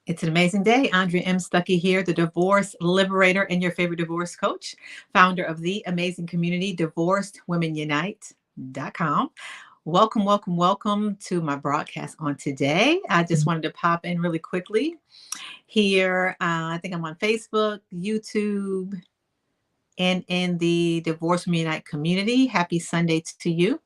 It's an amazing day. Andrea M. Stuckey here, the divorce liberator and your favorite divorce coach, founder of the amazing community, Divorced Women Unite.com. Welcome, welcome, welcome to my broadcast on today. I just wanted to pop in really quickly here. I think I'm on Facebook, YouTube, and in the Divorce Women Unite community. Happy Sunday to you.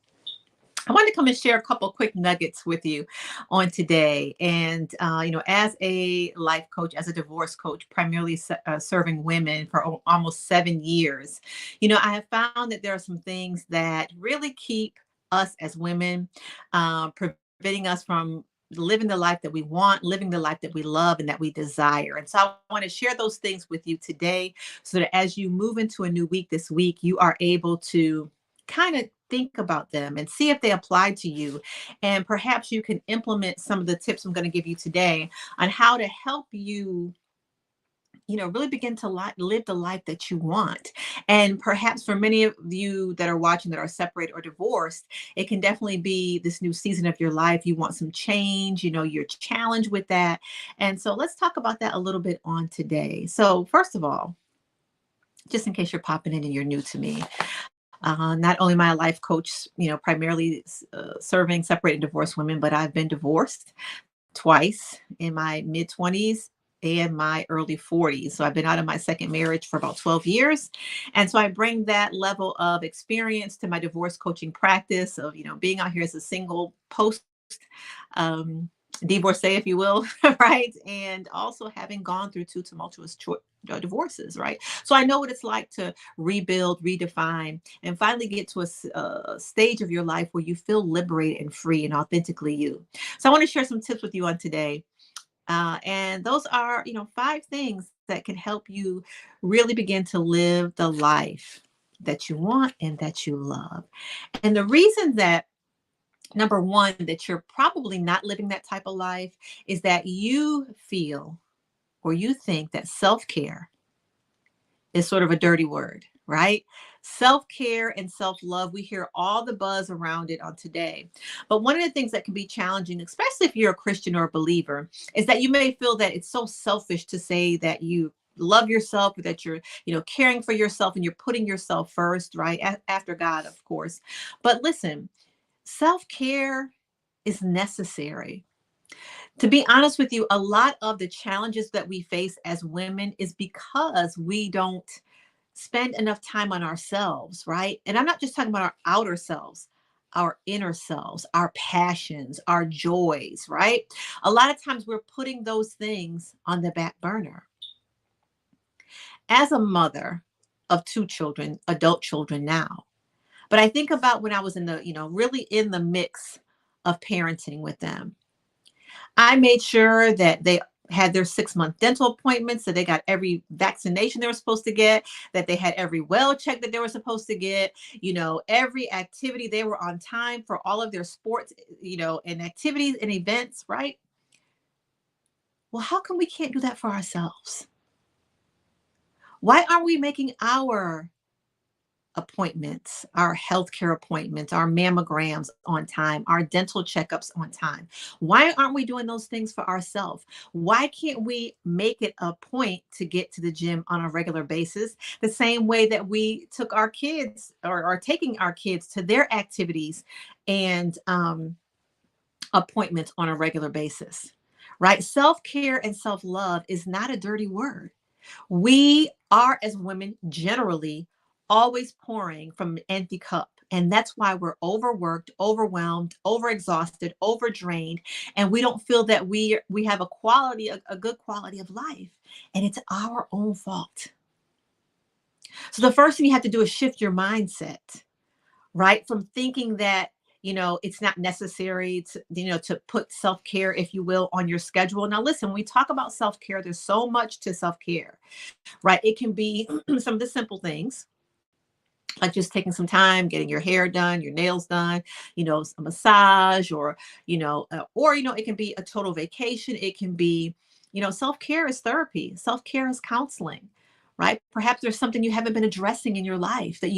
I wanted to come and share a couple quick nuggets with you on today. And, as a life coach, as a divorce coach, primarily serving women for almost 7 years, I have found that there are some things that really keep us as women, preventing us from living the life that we want, living the life that we love and that we desire. And so I want to share those things with you today so that as you move into a new week this week, you are able to kind of think about them and see if they apply to you. And perhaps you can implement some of the tips I'm going to give you today on how to help you really begin to live the life that you want. And perhaps for many of you that are watching that are separated or divorced, it can definitely be this new season of your life. You want some change, you're challenged with that. And so let's talk about that a little bit on today. So first of all, just in case you're popping in and you're new to me, not only am I a life coach, primarily serving separated and divorced women, but I've been divorced twice in my mid 20s and my early 40s. So I've been out of my second marriage for about 12 years. And so I bring that level of experience to my divorce coaching practice of, being out here as a single post um, divorcee, if you will, right? And also having gone through two tumultuous divorces, right? So I know what it's like to rebuild, redefine, and finally get to a stage of your life where you feel liberated and free and authentically you. So I want to share some tips with you on today. And those are, 5 things that can help you really begin to live the life that you want and that you love. And the reason that number one, that you're probably not living that type of life is that you feel or you think that self care is sort of a dirty word, right? Self care and self love, we hear all the buzz around it on today. But one of the things that can be challenging, especially if you're a Christian or a believer, is that you may feel that it's so selfish to say that you love yourself, that you're, caring for yourself and you're putting yourself first, right? After God, of course. But listen, self care is necessary. To be honest with you, a lot of the challenges that we face as women is because we don't spend enough time on ourselves, right? And I'm not just talking about our outer selves, our inner selves, our passions, our joys, right? A lot of times we're putting those things on the back burner. As a mother of 2 children, adult children now, but I think about when I was in the, really in the mix of parenting with them. I made sure that they had their 6-month dental appointments, that they got every vaccination they were supposed to get, that they had every well check that they were supposed to get, every activity they were on time for all of their sports, and activities and events, right? Well, how come we can't do that for ourselves? Why aren't we making our appointments, our healthcare appointments, our mammograms on time, our dental checkups on time? Why aren't we doing those things for ourselves? Why can't we make it a point to get to the gym on a regular basis, the same way that we took our kids or are taking our kids to their activities and appointments on a regular basis? Right? Self care and self love is not a dirty word. We are, as women, generally always pouring from an empty cup. And that's why we're overworked, overwhelmed, overexhausted, overdrained, and we don't feel that we have a good quality of life. And it's our own fault. So the first thing you have to do is shift your mindset, right? From thinking that, it's not necessary to put self-care, if you will, on your schedule. Now, listen, when we talk about self-care, there's so much to self-care, right? It can be some of the simple things, like just taking some time, getting your hair done, your nails done, a massage, or it can be a total vacation. It can be, self-care is therapy. Self-care is counseling, right? Perhaps there's something you haven't been addressing in your life that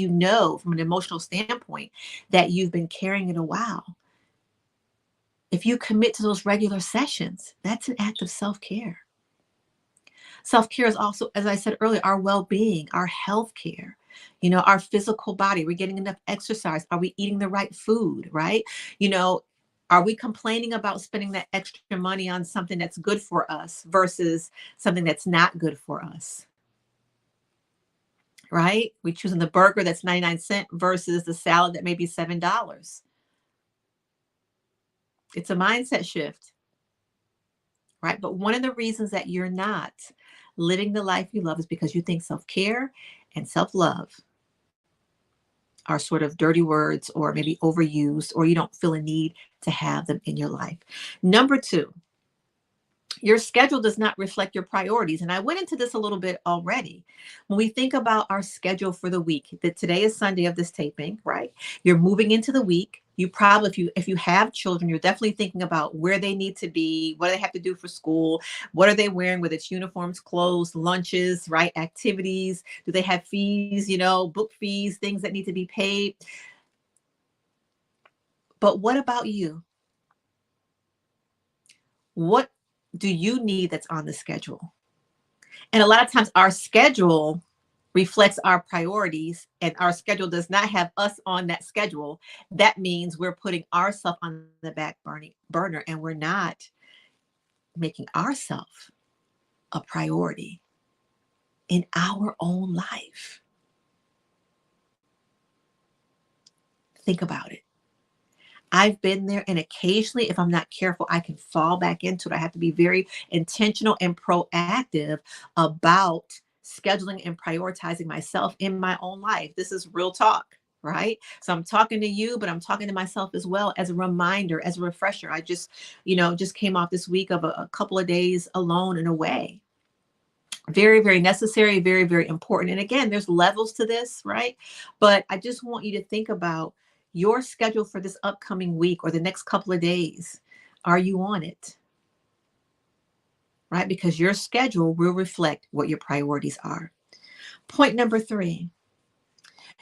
from an emotional standpoint that you've been carrying it a while. If you commit to those regular sessions, that's an act of self-care. Self-care is also, as I said earlier, our well-being, our health care, our physical body. We're getting enough exercise. Are we eating the right food, right? You know, are we complaining about spending that extra money on something that's good for us versus something that's not good for us, right? We choosing the burger that's 99 cents versus the salad that may be $7. It's a mindset shift, right? But one of the reasons that you're not living the life you love is because you think self-care and self-love are sort of dirty words or maybe overused, or you don't feel a need to have them in your life. Number two, your schedule does not reflect your priorities. And I went into this a little bit already. When we think about our schedule for the week, that today is Sunday of this taping, right? You're moving into the week. You probably, if you have children, you're definitely thinking about where they need to be, what do they have to do for school, what are they wearing, whether it's uniforms, clothes, lunches, right? Activities. Do they have fees, book fees, things that need to be paid? But what about you? What do you need that's on the schedule? And a lot of times our schedule reflects our priorities, and our schedule does not have us on that schedule. That means we're putting ourselves on the back burner and we're not making ourselves a priority in our own life. Think about it. I've been there, and occasionally, if I'm not careful, I can fall back into it. I have to be very intentional and proactive about scheduling and prioritizing myself in my own life. This is real talk, right? So I'm talking to you, but I'm talking to myself as well, as a reminder, as a refresher. I just came off this week of a couple of days alone and away. Very, very necessary, very, very important. And again, there's levels to this, right? But I just want you to think about your schedule for this upcoming week or the next couple of days. Are you on it? Right? Because your schedule will reflect what your priorities are. Point number three,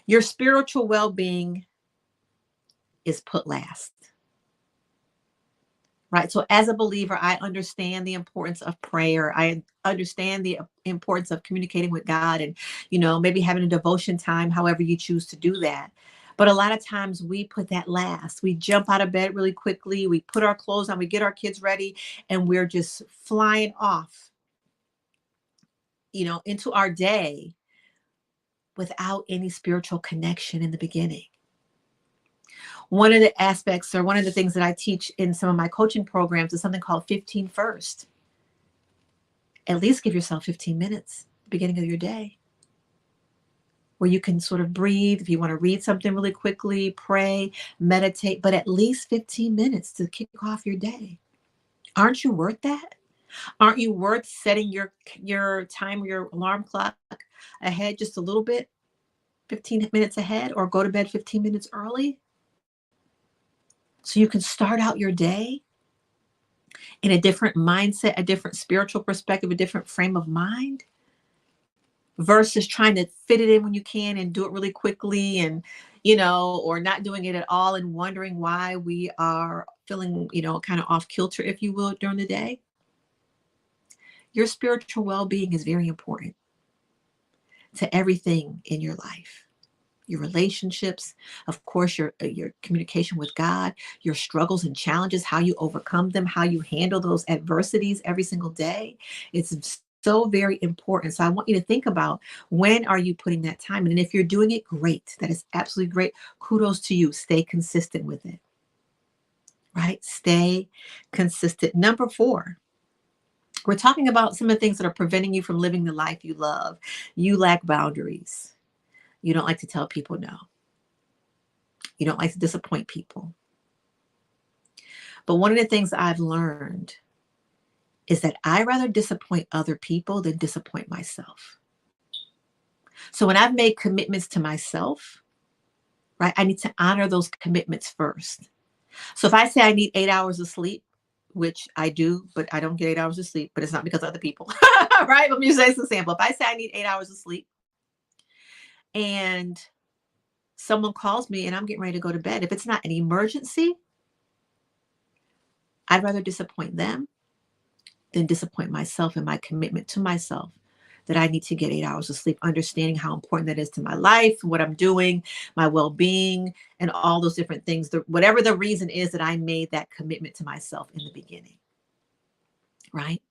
your spiritual well-being is put last. Right. So as a believer, I understand the importance of prayer. I understand the importance of communicating with God and, maybe having a devotion time, however you choose to do that. But a lot of times we put that last. We jump out of bed really quickly. We put our clothes on, we get our kids ready, and we're just flying off, into our day without any spiritual connection in the beginning. One of the aspects, or one of the things that I teach in some of my coaching programs, is something called 15 first. At least give yourself 15 minutes at the beginning of your day where you can sort of breathe. If you want to read something really quickly, pray, meditate, but at least 15 minutes to kick off your day. Aren't you worth that? Aren't you worth setting your time, your alarm clock ahead just a little bit, 15 minutes ahead, or go to bed 15 minutes early so you can start out your day in a different mindset, a different spiritual perspective, a different frame of mind, versus trying to fit it in when you can and do it really quickly and, or not doing it at all and wondering why we are feeling, kind of off kilter, if you will, during the day. Your spiritual well-being is very important to everything in your life. Your relationships, of course, your communication with God, your struggles and challenges, how you overcome them, how you handle those adversities every single day. It's so very important. So I want you to think about, when are you putting that time in? And if you're doing it, great. That is absolutely great. Kudos to you. Stay consistent with it. Right? Stay consistent. Number four, we're talking about some of the things that are preventing you from living the life you love. You lack boundaries. You don't like to tell people no. You don't like to disappoint people. But one of the things I've learned is that I rather disappoint other people than disappoint myself. So when I've made commitments to myself, right, I need to honor those commitments first. So if I say I need 8 hours of sleep, which I do, but I don't get 8 hours of sleep, but it's not because of other people, right? Let me use this example. If I say I need 8 hours of sleep and someone calls me and I'm getting ready to go to bed, if it's not an emergency, I'd rather disappoint them then disappoint myself in my commitment to myself that I need to get 8 hours of sleep, understanding how important that is to my life, what I'm doing, my well-being, and all those different things. Whatever the reason is that I made that commitment to myself in the beginning, right?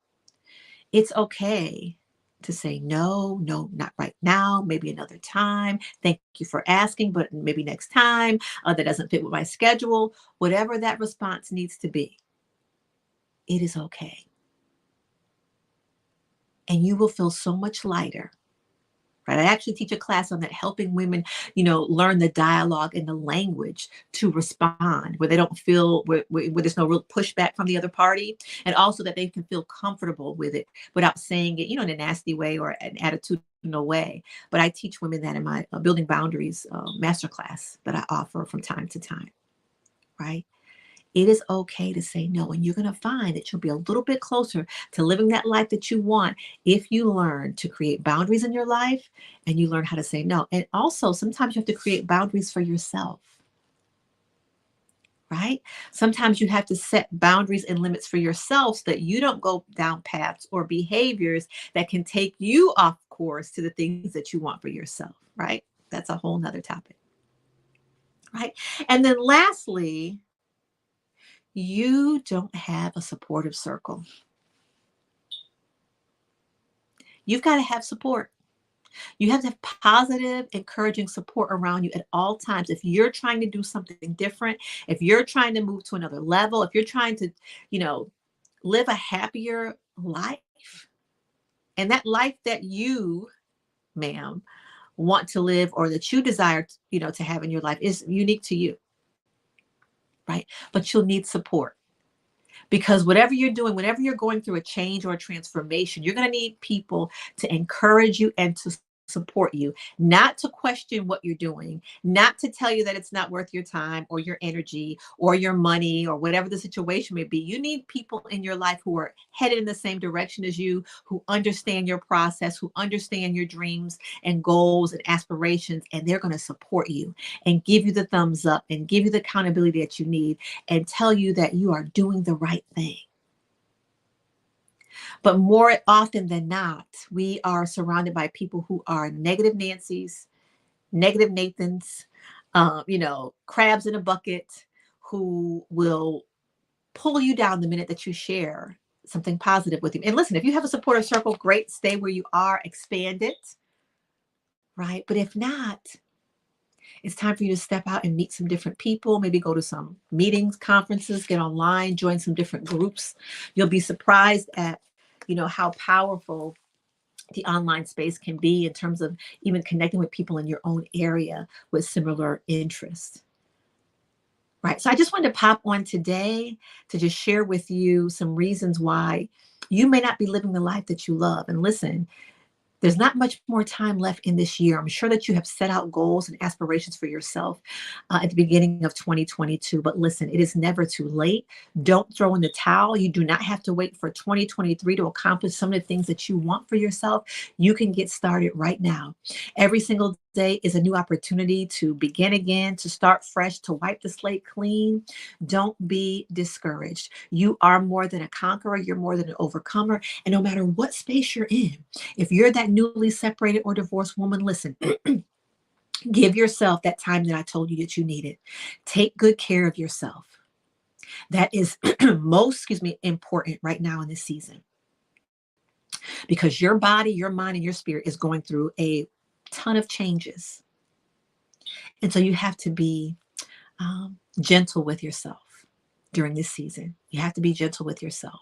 It's okay to say, no, no, not right now, maybe another time. Thank you for asking, but maybe next time. That doesn't fit with my schedule. Whatever that response needs to be, it is okay. And you will feel so much lighter, right? I actually teach a class on that, helping women, learn the dialogue and the language to respond, where they don't feel, where there's no real pushback from the other party. And also that they can feel comfortable with it without saying it, in a nasty way or an attitudinal way. But I teach women that in my Building Boundaries masterclass that I offer from time to time, right? It is okay to say no, and you're going to find that you'll be a little bit closer to living that life that you want if you learn to create boundaries in your life and you learn how to say no. And also, sometimes you have to create boundaries for yourself, right? Sometimes you have to set boundaries and limits for yourself so that you don't go down paths or behaviors that can take you off course to the things that you want for yourself, right? That's a whole nother topic, right? And then lastly, you don't have a supportive circle. You've got to have support. You have to have positive, encouraging support around you at all times. If you're trying to do something different, if you're trying to move to another level, if you're trying to, live a happier life, and that life that you, ma'am, want to live or that you desire, to have in your life is unique to you, right? But you'll need support. Because whatever you're doing, whenever you're going through a change or a transformation, you're going to need people to encourage you and to support you, not to question what you're doing, not to tell you that it's not worth your time or your energy or your money or whatever the situation may be. You need people in your life who are headed in the same direction as you, who understand your process, who understand your dreams and goals and aspirations, and they're going to support you and give you the thumbs up and give you the accountability that you need and tell you that you are doing the right thing. But more often than not, we are surrounded by people who are negative Nancy's, negative Nathans, crabs in a bucket, who will pull you down the minute that you share something positive with you. And listen, if you have a supportive circle, great, stay where you are, expand it, right? But if not, it's time for you to step out and meet some different people, maybe go to some meetings, conferences, get online, join some different groups. You'll be surprised at, how powerful the online space can be in terms of even connecting with people in your own area with similar interests. Right. So I just wanted to pop on today to just share with you some reasons why you may not be living the life that you love. And listen, there's not much more time left in this year. I'm sure that you have set out goals and aspirations for yourself at the beginning of 2022. But listen, it is never too late. Don't throw in the towel. You do not have to wait for 2023 to accomplish some of the things that you want for yourself. You can get started right now. Every single day is a new opportunity to begin again, to start fresh, to wipe the slate clean. Don't be discouraged. You are more than a conqueror. You're more than an overcomer. And no matter what space you're in, if you're that newly separated or divorced woman, listen, give yourself that time that I told you that you needed. Take good care of yourself. That is most, important right now in this season. Because your body, your mind, and your spirit is going through a ton of changes. And so you have to be gentle with yourself during this season. You have to be gentle with yourself.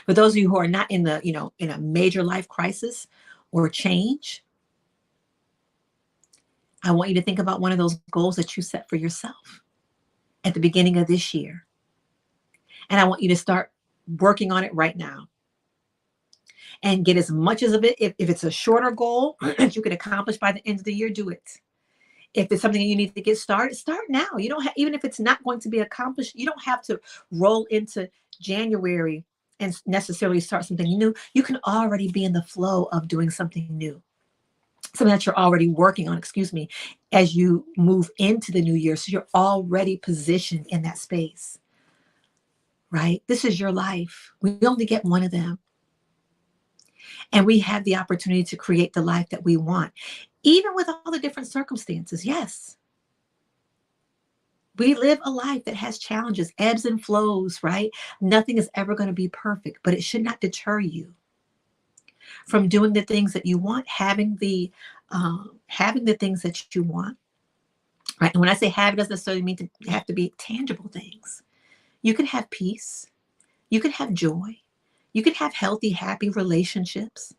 For those of you who are not in the, in a major life crisis or change, I want you to think about one of those goals that you set for yourself at the beginning of this year. And I want you to start working on it right now. And get as much of it. If it's a shorter goal that you can accomplish by the end of the year, do it. If it's something you need to get started, start now. You don't have, even if it's not going to be accomplished, you don't have to roll into January and necessarily start something new. You can already be in the flow of doing something new, something that you're already working on, as you move into the new year. So you're already positioned in that space. right? This is your life. We only get one of them. And we have the opportunity to create the life that we want, even with all the different circumstances. Yes, we live a life that has challenges, ebbs and flows, right? Nothing is ever going to be perfect, but it should not deter you from doing the things that you want, having the things that you want, right? And when I say have, it doesn't necessarily mean to have to be tangible things. You can have peace, you can have joy, you can have healthy, happy relationships,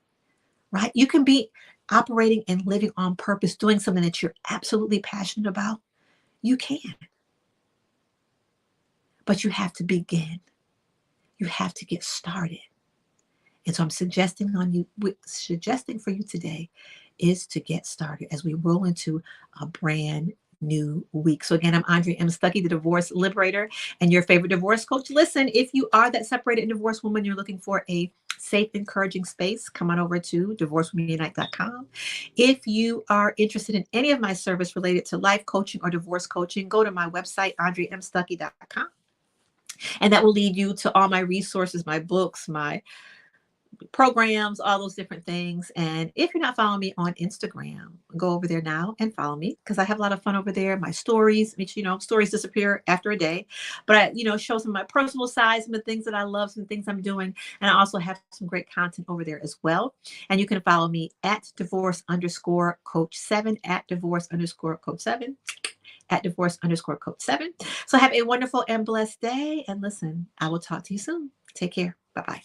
right? You can be operating and living on purpose, doing something that you're absolutely passionate about. You can, but you have to begin. You have to get started. And so I'm suggesting for you today is to get started as we roll into a brand new week. So again, I'm Andrea M. Stuckey, the divorce liberator and your favorite divorce coach. Listen, if you are that separated and divorced woman, you're looking for a safe, encouraging space, come on over to divorcewomenunite.com. If you are interested in any of my service related to life coaching or divorce coaching, go to my website, andreamstuckey.com. And that will lead you to all my resources, my books, my programs, all those different things. And if you're not following me on Instagram, go over there now and follow me because I have a lot of fun over there. My stories, which, stories disappear after a day, but I, show some of my personal side, some of the things that I love, some things I'm doing. And I also have some great content over there as well. And you can follow me at divorce_coach7, at divorce_coach7, at divorce_coach7. So have a wonderful and blessed day. And listen, I will talk to you soon. Take care. Bye-bye.